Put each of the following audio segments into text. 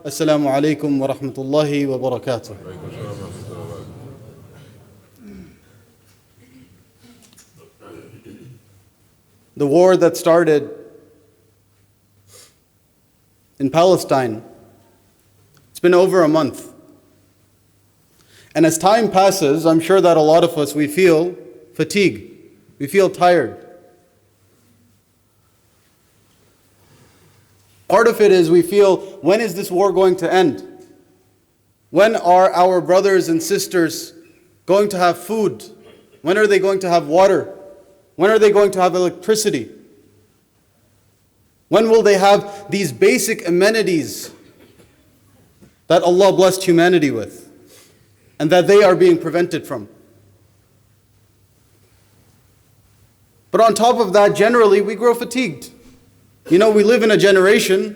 Assalamu alaikum wa rahmatullahi wa barakatuh. The war that started in Palestine, it's been over a month. And as time passes, I'm sure that a lot of us, we feel fatigue. We feel tired. Part of it is we feel, when is this war going to end? When are our brothers and sisters going to have food? When are they going to have water? When are they going to have electricity? When will they have these basic amenities that Allah blessed humanity with and that they are being prevented from? But on top of that, generally, we grow fatigued. You know, we live in a generation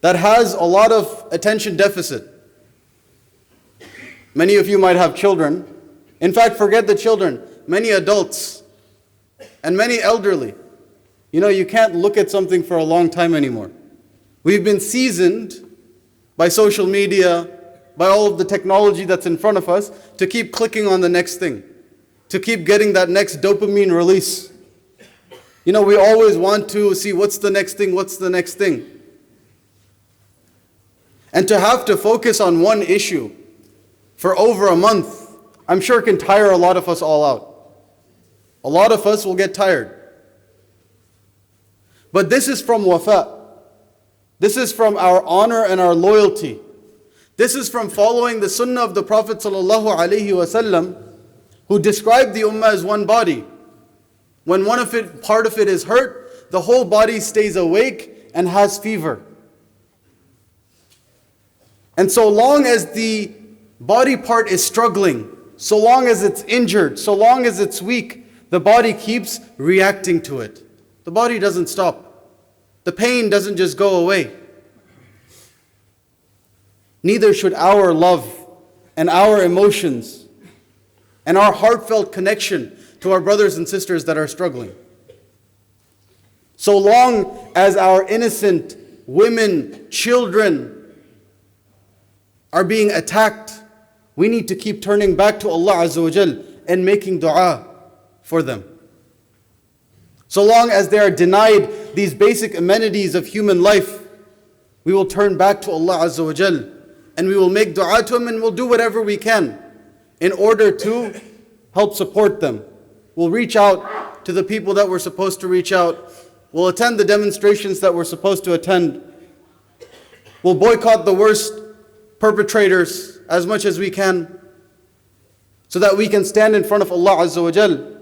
that has a lot of attention deficit. Many of you might have children. In fact, forget the children. Many adults and many elderly. You know, you can't look at something for a long time anymore. We've been seasoned by social media, by all of the technology that's in front of us, to keep clicking on the next thing, to keep getting that next dopamine release. You know, we always want to see what's the next thing, what's the next thing. And to have to focus on one issue for over a month, I'm sure can tire a lot of us all out. A lot of us will get tired. But this is from wafa. This is from our honor and our loyalty. This is from following the sunnah of the Prophet ﷺ, who described the ummah as one body. When part of it is hurt, the whole body stays awake and has fever. And so long as the body part is struggling, so long as it's injured, so long as it's weak, the body keeps reacting to it. The body doesn't stop. The pain doesn't just go away. Neither should our love and our emotions and our heartfelt connection to our brothers and sisters that are struggling. So long as our innocent women, children are being attacked, we need to keep turning back to Allah Azza wa Jal and making dua for them. So long as they are denied these basic amenities of human life, we will turn back to Allah Azza wa Jal and we will make dua to Him, and we'll do whatever we can in order to help support them. We'll reach out to the people that we're supposed to reach out. We'll attend the demonstrations that we're supposed to attend. We'll boycott the worst perpetrators as much as we can, so that we can stand in front of Allah Azza wa Jal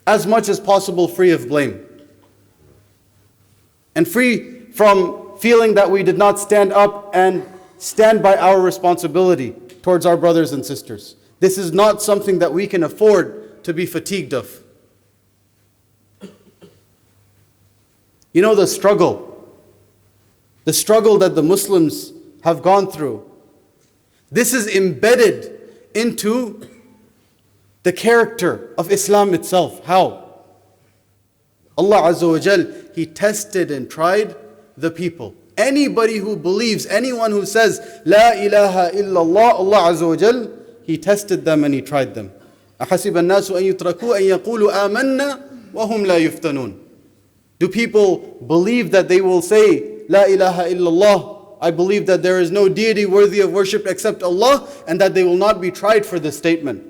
as much as possible free of blame. And free from feeling that we did not stand up and stand by our responsibility towards our brothers and sisters. This is not something that we can afford to be fatigued of. You know, the struggle that the Muslims have gone through, this is embedded into the character of Islam itself. How? Allah Azza wa Jal, He tested and tried the people. Anybody who believes, anyone who says, La ilaha illallah, Allah Azza wa Jal, He tested them and He tried them. أَحَسِبَ النَّاسُ أَن يُتْرَكُوا أَن يَقُولُوا آمَنَّا وَهُمْ لَا يُفْتَنُونَ. Do people believe that they will say, La ilaha illallah, I believe that there is no deity worthy of worship except Allah, and that they will not be tried for this statement?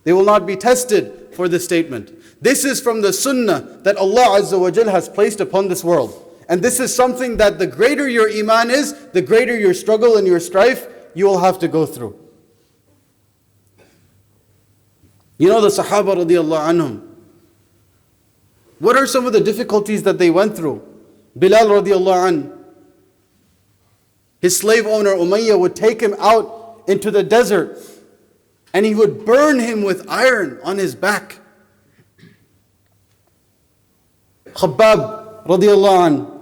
They will not be tested for this statement. This is from the sunnah that Allah Azza wa Jal has placed upon this world. And this is something that the greater your Iman is, the greater your struggle and your strife you will have to go through. You know, the Sahaba radiallahu anhum, what are some of the difficulties that they went through? Bilal radiallahu anh, his slave owner Umayyah would take him out into the desert and he would burn him with iron on his back. Khabbab radiallahu anh,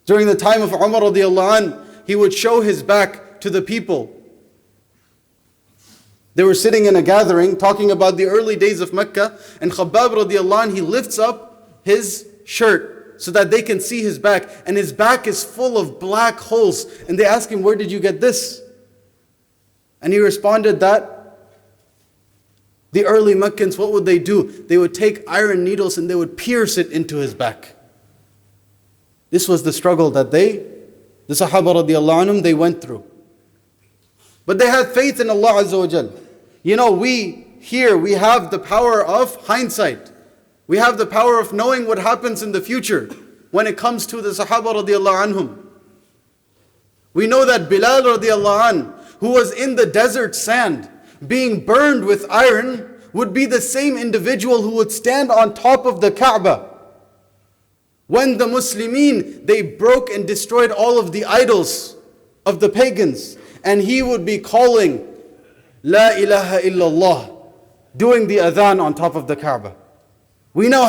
during the time of Umar radiallahu anh, he would show his back to the people. They were sitting in a gathering talking about the early days of Mecca, and Khabbab radiallahu anh, he lifts up his shirt so that they can see his back. And his back is full of black holes. And they ask him, where did you get this? And he responded that the early Meccans, what would they do? They would take iron needles and they would pierce it into his back. This was the struggle that the Sahaba radiallahu anhum, they went through. But they had faith in Allah Azza wa Jal. You know, we have the power of hindsight. We have the power of knowing what happens in the future when it comes to the Sahaba radiallahu anhum. We know that Bilal radiallahu anh, who was in the desert sand, being burned with iron, would be the same individual who would stand on top of the Kaaba. When the Muslimin, they broke and destroyed all of the idols of the pagans, and he would be calling, La ilaha illallah, doing the adhan on top of the Kaaba. We know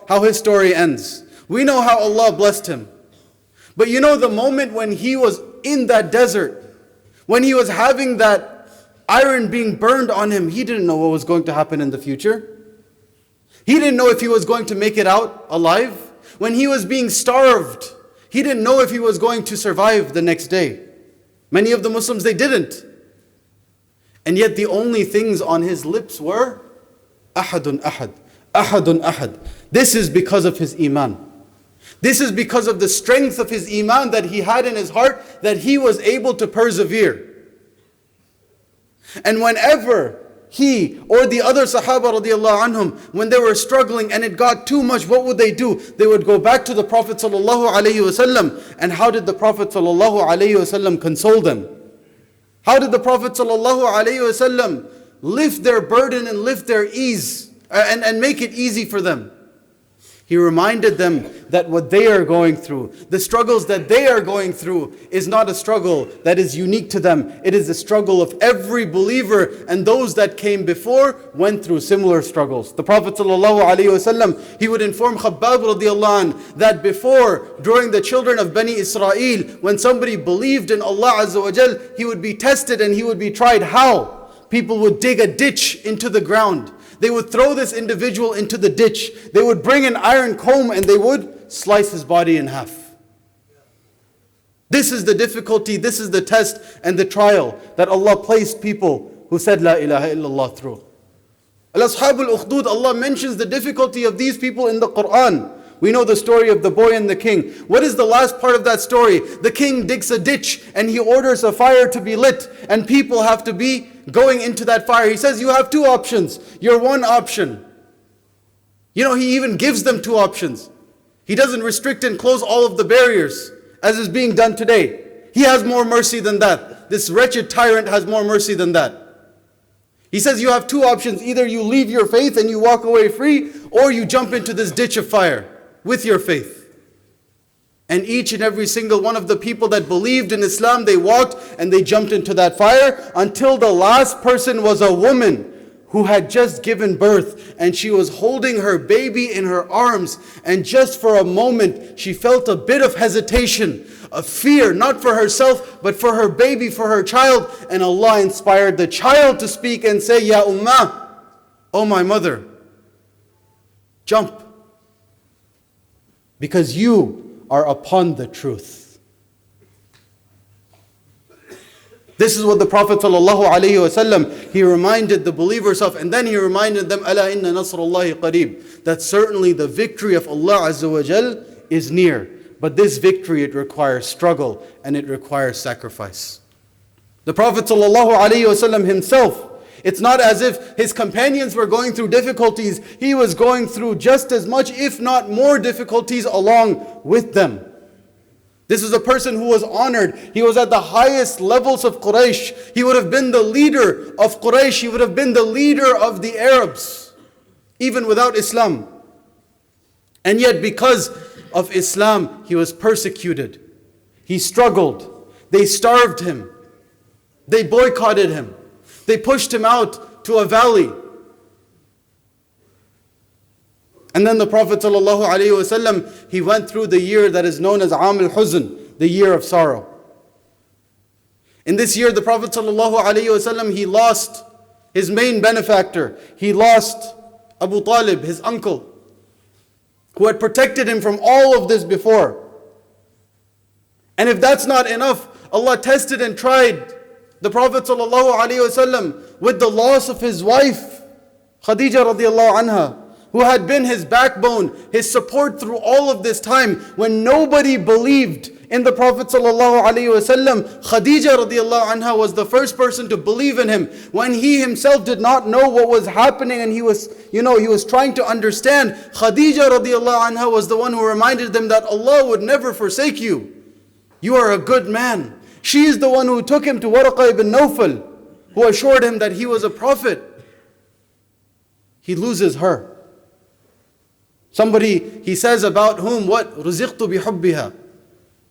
how his story ends. We know how Allah blessed him. But you know the moment when he was in that desert, when he was having that iron being burned on him, he didn't know what was going to happen in the future. He didn't know if he was going to make it out alive. When he was being starved, he didn't know if he was going to survive the next day. Many of the Muslims, they didn't. And yet the only things on his lips were Ahadun Ahad, Ahadun Ahad. This is because of his Iman. This is because of the strength of his Iman that he had in his heart, that he was able to persevere. And whenever he or the other Sahaba radiallahu anhum, when they were struggling and it got too much, what would they do? They would go back to the Prophet sallallahu alaihi wasallam. And how did the Prophet sallallahu alaihi wasallam console them? How did the Prophet sallallahu alaihi wasallam lift their burden and lift their ease and make it easy for them? He reminded them that what they are going through, the struggles that they are going through, is not a struggle that is unique to them. It is the struggle of every believer, and those that came before went through similar struggles. The Prophet ﷺ, he would inform Khabbab radiallahu anh, that before, during the children of Bani Israel, when somebody believed in Allah Azza wa Jal, he would be tested and he would be tried. How? People would dig a ditch into the ground. They would throw this individual into the ditch. They would bring an iron comb and they would slice his body in half. This is the difficulty, this is the test and the trial that Allah placed people who said La ilaha illallah through. Al-Ashab al-Ukhdud, Allah mentions the difficulty of these people in the Quran. We know the story of the boy and the king. What is the last part of that story? The king digs a ditch and he orders a fire to be lit, and people have to be going into that fire. He says, you have two options. Your one option. You know, he even gives them two options. He doesn't restrict and close all of the barriers as is being done today. He has more mercy than that. This wretched tyrant has more mercy than that. He says you have two options. Either you leave your faith and you walk away free, or you jump into this ditch of fire with your faith. And each and every single one of the people that believed in Islam, they walked and they jumped into that fire, until the last person was a woman who had just given birth, and she was holding her baby in her arms, and just for a moment she felt a bit of hesitation, of fear, not for herself but for her baby, for her child. And Allah inspired the child to speak and say, Ya Ummah, oh my mother, jump, because you are upon the truth. This is what the Prophet ﷺ, he reminded the believers of, and then he reminded them, Ala inna nasrullahi qareeb, that certainly the victory of Allah Azza wa Jal is near. But this victory, it requires struggle and it requires sacrifice. The Prophet ﷺ himself, it's not as if his companions were going through difficulties. He was going through just as much, if not more difficulties along with them. This is a person who was honored. He was at the highest levels of Quraysh. He would have been the leader of Quraysh. He would have been the leader of the Arabs, even without Islam. And yet because of Islam, he was persecuted. He struggled. They starved him. They boycotted him. They pushed him out to a valley. And then the Prophet ﷺ, he went through the year that is known as Aam al-Huzn, the year of sorrow. In this year, the Prophet ﷺ, he lost his main benefactor. He lost Abu Talib, his uncle. who had protected him from all of this before. And if that's not enough, Allah tested and tried the Prophet ﷺ with the loss of his wife, Khadija radiallahu anha, who had been his backbone, his support through all of this time. When nobody believed in the Prophet ﷺ, Khadija radiallahu anha was the first person to believe in him. When he himself did not know what was happening and he was trying to understand, Khadija radiallahu anha was the one who reminded them that Allah would never forsake you. You are a good man. She is the one who took him to Warqa ibn Nawfal, who assured him that he was a prophet. He loses her. Somebody, he says about whom, what? رُزِقْتُ بِحُبِّهَا.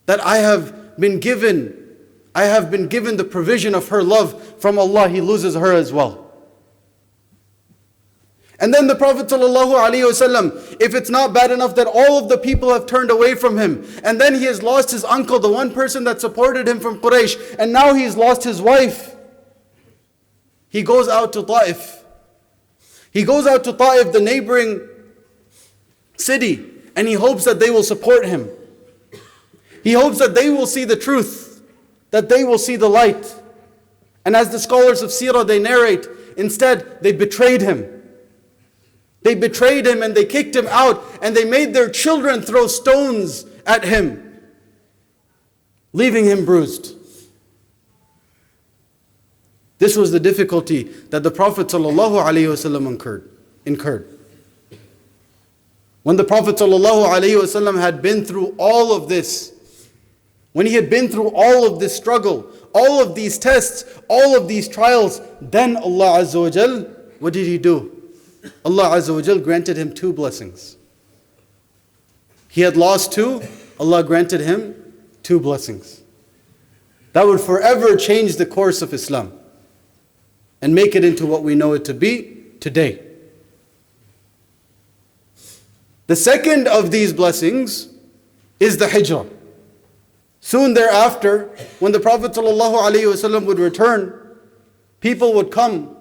That I have been given the provision of her love from Allah. He loses her as well. And then the Prophet ﷺ, if it's not bad enough that all of the people have turned away from him, and then he has lost his uncle, the one person that supported him from Quraysh, and now he's lost his wife, he goes out to Ta'if. He goes out to Ta'if, the neighboring city, and he hopes that they will support him. He hopes that they will see the truth, that they will see the light. And as the scholars of Seerah, they narrate, instead they betrayed him. They betrayed him and they kicked him out, and they made their children throw stones at him, leaving him bruised. This was the difficulty that the Prophet ﷺ incurred. When the Prophet ﷺ had been through all of this, when he had been through all of this struggle, all of these tests, all of these trials, then Allah Azza wa Jal, what did He do? Allah Azza wa Jal granted him two blessings. He had lost two, Allah granted him two blessings. That would forever change the course of Islam and make it into what we know it to be today. The second of these blessings is the hijrah. Soon thereafter, when the Prophet ﷺ would return, people would come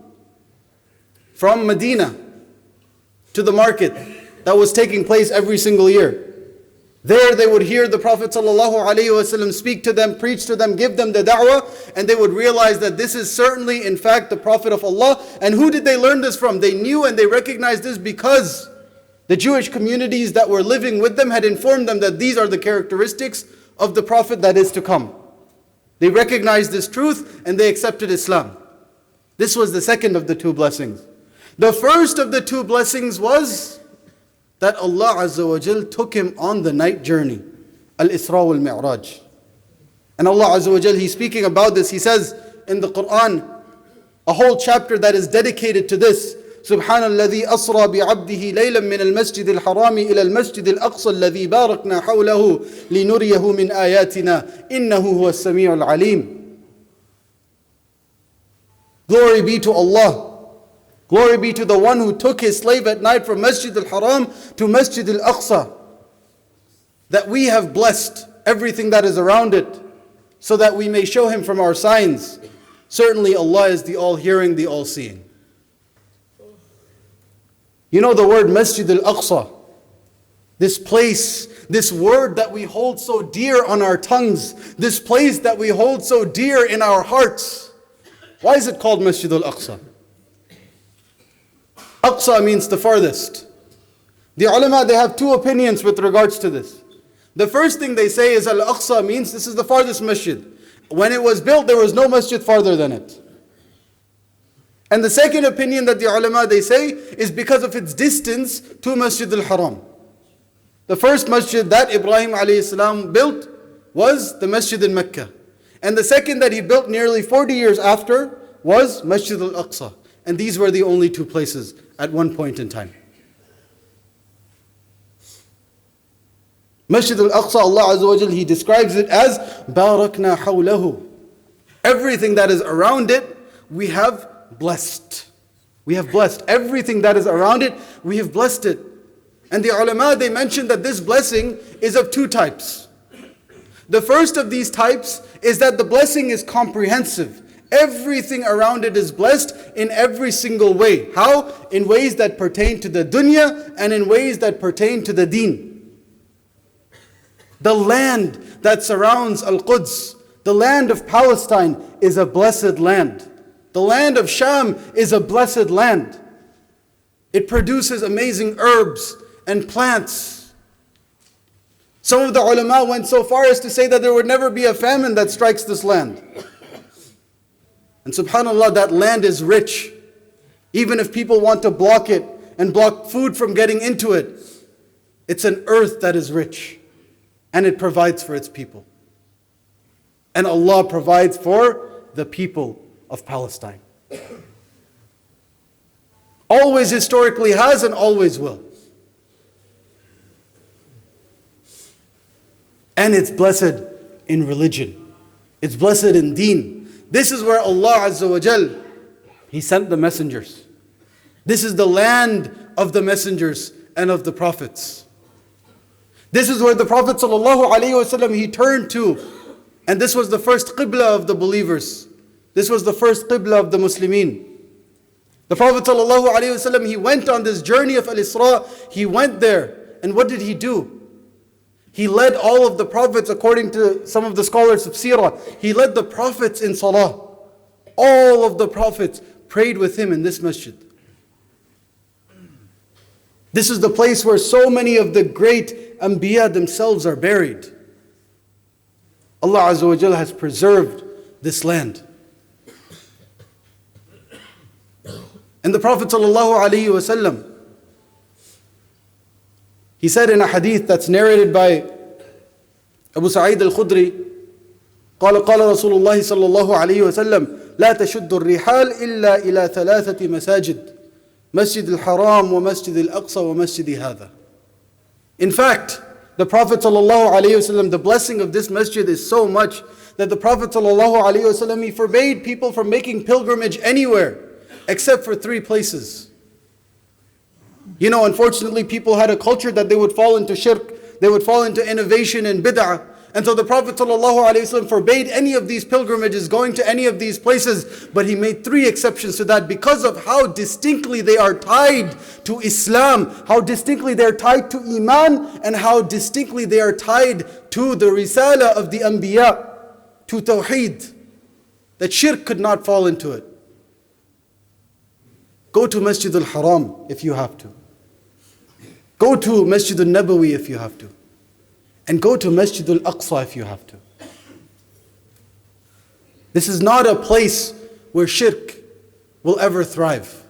from Medina to the market that was taking place every single year. There they would hear the Prophet ﷺ speak to them, preach to them, give them the da'wah, and they would realize that this is certainly in fact the Prophet of Allah. And who did they learn this from? They knew and they recognized this because the Jewish communities that were living with them had informed them that these are the characteristics of the Prophet that is to come. They recognized this truth and they accepted Islam. This was the second of the two blessings. The first of the two blessings was that Allah Azza wa Jal took him on the night journey, Al-Isra wal-Mi'raj. And Allah Azza wa Jal, He's speaking about this. He says in the Quran, a whole chapter that is dedicated to this. سبحان الذي أسرى بعبده ليلا من المسجد الحرام إلى المسجد الأقصى الذي باركنا حوله لنريه من آياتنا إنه هو السميع العليم. Glory be to Allah. Glory be to the one who took his slave at night from Masjid al-Haram to Masjid al-Aqsa. That we have blessed everything that is around it, so that we may show him from our signs. Certainly Allah is the all-hearing, the all-seeing. You know the word Masjid al-Aqsa, this place, this word that we hold so dear on our tongues, this place that we hold so dear in our hearts. Why is it called Masjid al-Aqsa? Aqsa means the farthest. The ulama, they have two opinions with regards to this. The first thing they say is Al-Aqsa means this is the farthest masjid. When it was built, there was no masjid farther than it. And the second opinion that the ulama, they say, is because of its distance to Masjid al-Haram. The first masjid that Ibrahim alayhi salam built was the Masjid in Mecca. And the second that he built nearly 40 years after was Masjid al-Aqsa. And these were the only two places at one point in time. Masjid al-Aqsa, Allah Azza wa Jal, He describes it as Barakna hawlahu. Everything that is around it, we have blessed. We have blessed. Everything that is around it, we have blessed it. And the ulama, they mentioned that this blessing is of two types. The first of these types is that the blessing is comprehensive Everything around it is blessed in every single way. How? In ways that pertain to the dunya and in ways that pertain to the deen. The land that surrounds Al-Quds, the land of Palestine, is a blessed land. The land of Sham is a blessed land. It produces amazing herbs and plants. Some of the ulama went so far as to say that there would never be a famine that strikes this land. And subhanAllah, that land is rich. Even if people want to block it and block food from getting into it, it's an earth that is rich. And it provides for its people. And Allah provides for the people of Palestine. Always historically has and always will. And it's blessed in religion. It's blessed in deen. This is where Allah Azza wa Jal, He sent the messengers. This is the land of the messengers and of the prophets. This is where the Prophet ﷺ, he turned to. And this was the first qibla of the believers. This was the first qibla of the Muslimin. The Prophet ﷺ, he went on this journey of Al-Isra. He went there. And what did he do? He led all of the prophets, according to some of the scholars of Seerah. He led the prophets in salah. All of the prophets prayed with him in this masjid. This is the place where so many of the great Anbiya themselves are buried. Allah Azza wa Jalla has preserved this land. And the Prophet ﷺ, he said in a hadith that's narrated by Abu Sa'id al-Khudri, قال رسول الله صلى الله عليه وسلم لا تشد الرحال إلا إلى ثلاثة مساجد مسجد الحرام ومسجد الأقصى ومسجد هذا. In fact, the Prophet ﷺ, the blessing of this masjid is so much that the Prophet ﷺ, he forbade people from making pilgrimage anywhere except for 3 places. You know, unfortunately, people had a culture that they would fall into shirk, they would fall into innovation and bid'ah. And so the Prophet ﷺ forbade any of these pilgrimages, going to any of these places, but he made 3 exceptions to that because of how distinctly they are tied to Islam, how distinctly they are tied to Iman, and how distinctly they are tied to the risala of the Anbiya, to Tawheed, that shirk could not fall into it. Go to Masjid al-Haram if you have to. Go to Masjid al-Nabawi if you have to. And go to Masjid Al-Aqsa if you have to. This is not a place where shirk will ever thrive.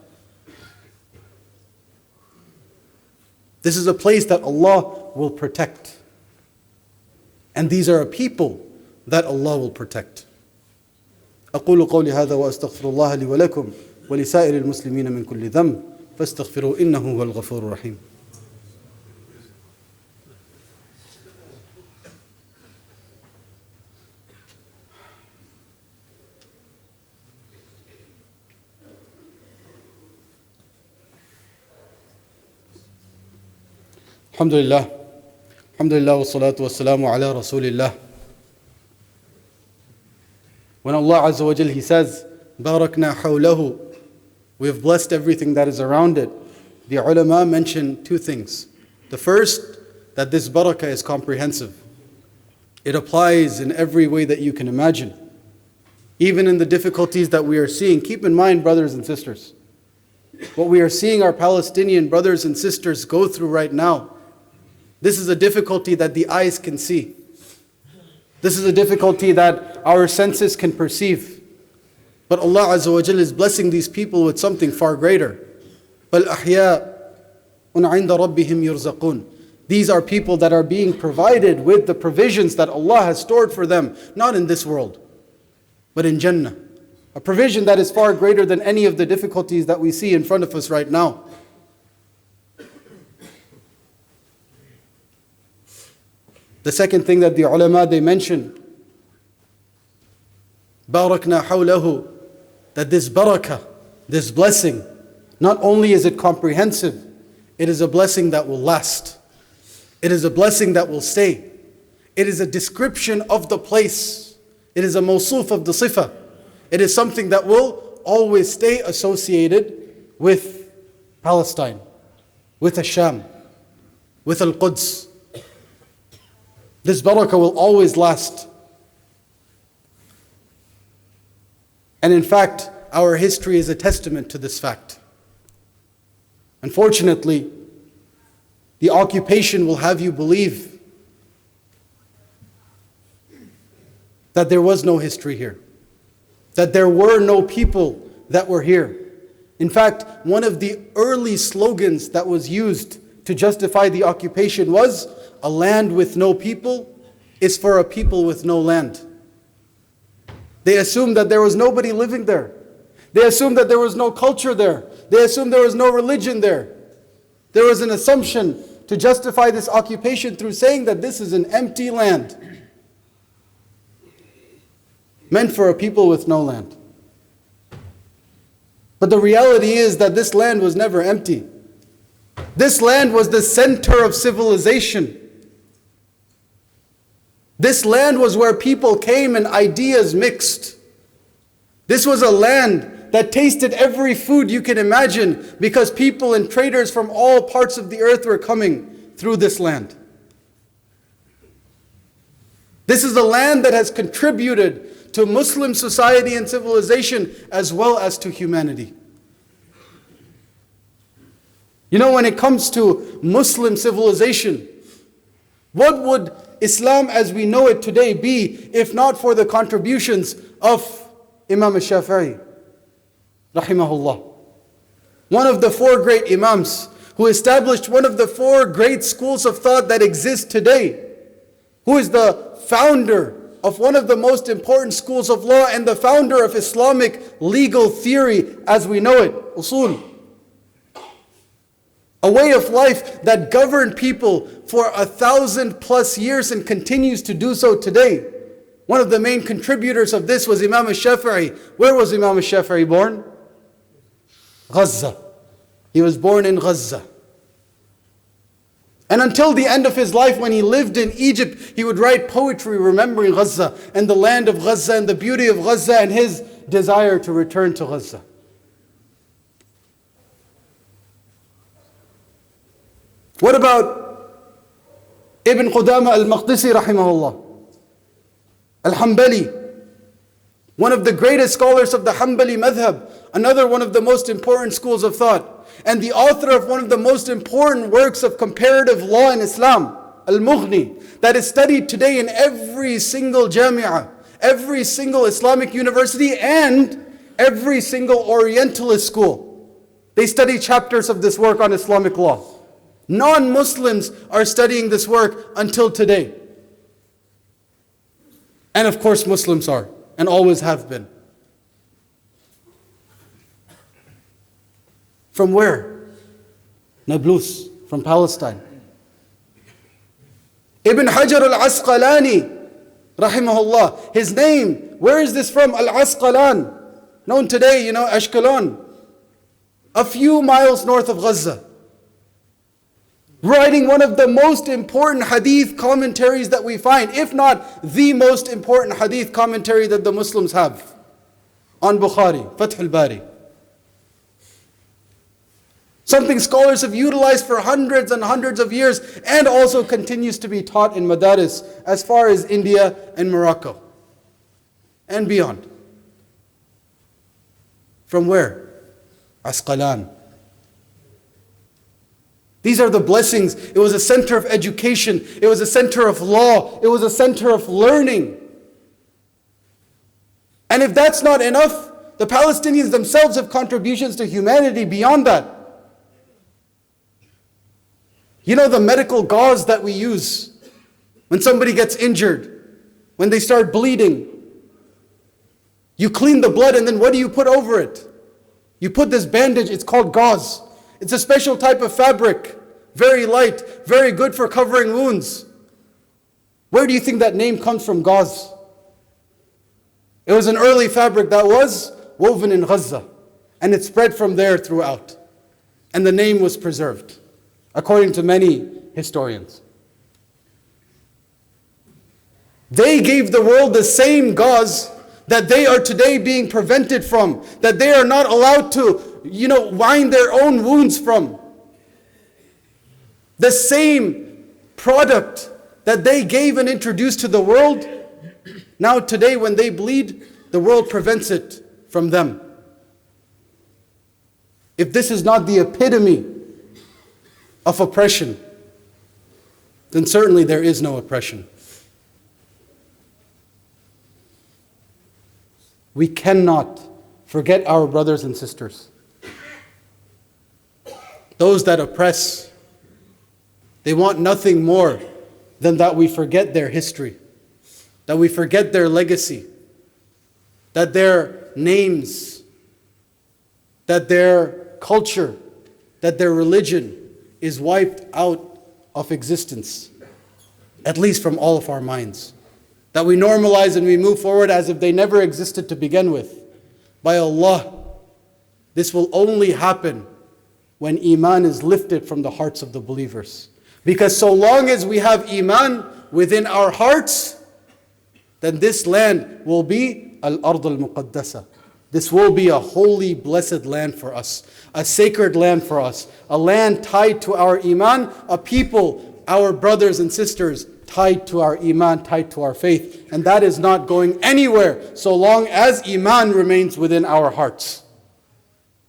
This is a place that Allah will protect. And these are a people that Allah will protect. أقول قولي هذا وأستغفر الله لي ولكم ولسائر المسلمين من كل ذنب فاستغفروا إنه هو الغفور الرحيم. Alhamdulillah, alhamdulillah, wassalatu wassalamu ala rasulillah. When Allah Azza wa Jal, He says, Barakna hawlahu, we have blessed everything that is around it. The ulama mention 2 things. The first, that this barakah is comprehensive. It applies in every way that you can imagine. Even in the difficulties that we are seeing. Keep in mind, brothers and sisters, what we are seeing our Palestinian brothers and sisters go through right now. This is a difficulty that the eyes can see. This is a difficulty that our senses can perceive. But Allah Azza wa Jalla is blessing these people with something far greater. بَلْ أَحْيَاءٌ عِنْدَ رَبِّهِمْ يُرْزَقُونَ. These are people that are being provided with the provisions that Allah has stored for them, not in this world, but in Jannah. A provision that is far greater than any of the difficulties that we see in front of us right now. The second thing that the ulama, they mention, Barakna hawlahu, that this barakah, this blessing, not only is it comprehensive, it is a blessing that will last. It is a blessing that will stay. It is a description of the place. It is a mawsuf of the sifa. It is something that will always stay associated with Palestine, with Asham, with Al-Quds. This barakah will always last. And in fact, our history is a testament to this fact. Unfortunately, the occupation will have you believe that there was no history here, that there were no people that were here. In fact, one of the early slogans that was used to justify the occupation was, "A land with no people is for a people with no land." They assumed that there was nobody living there. They assumed that there was no culture there. They assumed there was no religion there. There was an assumption to justify this occupation through saying that this is an empty land, meant for a people with no land. But the reality is that this land was never empty. This land was the center of civilization. This land was where people came and ideas mixed. This was a land that tasted every food you can imagine because people and traders from all parts of the earth were coming through this land. This is a land that has contributed to Muslim society and civilization as well as to humanity. You know, when it comes to Muslim civilization, what would Islam as we know it today be if not for the contributions of Imam al-Shafi'i, rahimahullah? One of the four great Imams who established one of the four great schools of thought that exist today, who is the founder of one of the most important schools of law and the founder of Islamic legal theory as we know it, usul. A way of life that governed people for 1,000+ years and continues to do so today. One of the main contributors of this was Imam al-Shafi'i. Where was Imam al-Shafi'i born? Gaza. He was born in Gaza. And until the end of his life, when he lived in Egypt, he would write poetry remembering Gaza and the land of Gaza and the beauty of Gaza and his desire to return to Gaza. What about Ibn Qudama al-Maqdisi rahimahullah, al-Hanbali, one of the greatest scholars of the Hanbali madhab, another one of the most important schools of thought, and the author of one of the most important works of comparative law in Islam, Al-Mughni, that is studied today in every single jami'ah, every single Islamic university, and every single Orientalist school. They study chapters of this work on Islamic law. Non-Muslims are studying this work until today. And of course Muslims are, and always have been. From where? Nablus, from Palestine. Ibn Hajar al-Asqalani, rahimahullah, his name, where is this from? Al-Asqalan, known today, Ashkelon, a few miles north of Gaza. Writing one of the most important hadith commentaries that we find, if not the most important hadith commentary that the Muslims have, on Bukhari, Fath al-Bari. Something scholars have utilized for hundreds and hundreds of years and also continues to be taught in madaris as far as India and Morocco and beyond. From where? Asqalan. These are the blessings. It was a center of education. It was a center of law. It was a center of learning. And if that's not enough, the Palestinians themselves have contributions to humanity beyond that. You know the medical gauze that we use when somebody gets injured, when they start bleeding. You clean the blood and then what do you put over it? You put this bandage, it's called gauze. It's a special type of fabric, very light, very good for covering wounds. Where do you think that name comes from, gauze? It was an early fabric that was woven in Gaza, and it spread from there throughout. And the name was preserved, according to many historians. They gave the world the same gauze that they are today being prevented from, that they are not allowed to, wind their own wounds from. The same product that they gave and introduced to the world, now today when they bleed, the world prevents it from them. If this is not the epitome of oppression, then certainly there is no oppression. We cannot forget our brothers and sisters. Those that oppress, they want nothing more than that we forget their history, that we forget their legacy, that their names, that their culture, that their religion is wiped out of existence, at least from all of our minds. That we normalize and we move forward as if they never existed to begin with. By Allah, this will only happen when Iman is lifted from the hearts of the believers. Because so long as we have Iman within our hearts, then this land will be Al-Ard al-Muqaddasa. This will be a holy, blessed land for us, a sacred land for us, a land tied to our Iman, a people, our brothers and sisters, tied to our Iman, tied to our faith. And that is not going anywhere so long as Iman remains within our hearts.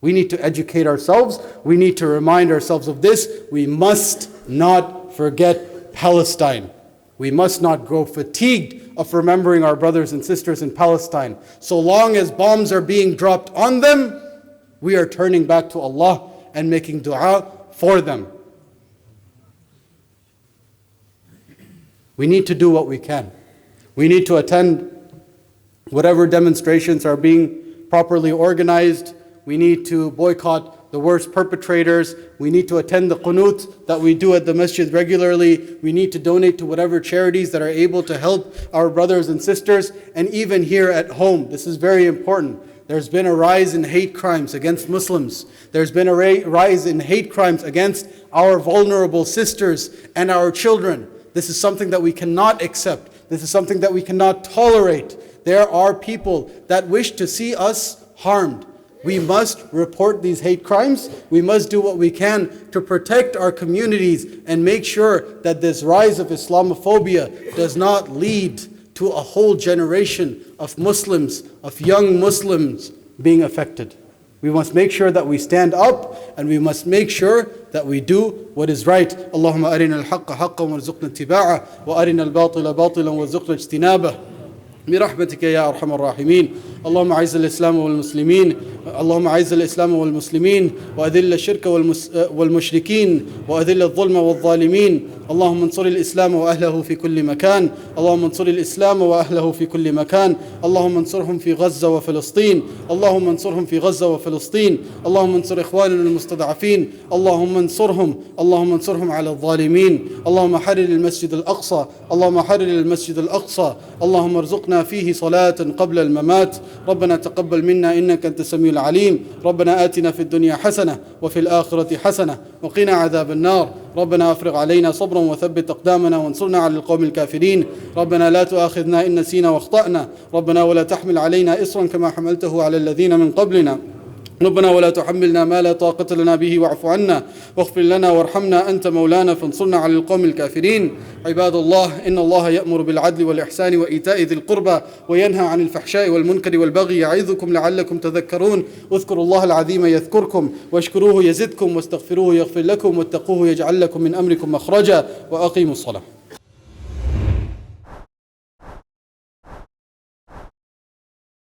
We need to educate ourselves. We need to remind ourselves of this. We must not forget Palestine. We must not grow fatigued of remembering our brothers and sisters in Palestine. So long as bombs are being dropped on them, we are turning back to Allah and making dua for them. We need to do what we can. We need to attend whatever demonstrations are being properly organized. We need to boycott the worst perpetrators. We need to attend the qunut that we do at the masjid regularly. We need to donate to whatever charities that are able to help our brothers and sisters. And even here at home, this is very important. There's been a rise in hate crimes against Muslims. There's been a rise in hate crimes against our vulnerable sisters and our children. This is something that we cannot accept. This is something that we cannot tolerate. There are people that wish to see us harmed. We must report these hate crimes. We must do what we can to protect our communities and make sure that this rise of Islamophobia does not lead to a whole generation of Muslims, of young Muslims being affected. We must make sure that we stand up, and we must make sure that we do what is right. Allahumma arina al-haqqa haqqan warzuqna ittiba'ah wa arina al-batila batilan warzuqna ijtinabah. برحمتك يا أرحم الراحمين. اللهم أعز الإسلام والمسلمين اللهم أعز الإسلام والمسلمين وأذل الشرك والمشركين وأذل الظلم والظالمين. اللهم انصر الإسلام وأهله في كل مكان. اللهم انصر الإسلام وأهله في كل مكان. اللهم انصرهم في غزة وفلسطين. اللهم انصرهم في غزة وفلسطين. اللهم انصر إخواننا المستضعفين. اللهم انصرهم على الظالمين. اللهم حرر المسجد الأقصى. اللهم حرر المسجد الأقصى. اللهم ارزقنا فيه صلاة قبل الممات. ربنا تقبل منا إنك أنت السميع العليم. ربنا آتنا في الدنيا حسنة وفي الآخرة حسنة وقنا عذاب النار. ربنا أفرغ علينا صبرا وثبت أقدامنا وانصرنا على القوم الكافرين. ربنا لا تؤاخذنا إن نسينا واخطأنا. ربنا ولا تحمل علينا إصرا كما حملته على الذين من قبلنا. ربنا ولا تحملنا ما لا طاقة لنا به واعف عنا واغفر لنا وارحمنا أنت مولانا فانصرنا على القوم الكافرين. عباد الله إن الله يأمر بالعدل والإحسان وإيتاء ذي القربى وينهى عن الفحشاء والمنكر والبغي يعظكم لعلكم تذكرون. اذكروا الله العظيم يذكركم واشكروه يزدكم واستغفروه يغفر لكم واتقوه يجعل لكم من أمركم مخرجا وأقيموا الصلاة.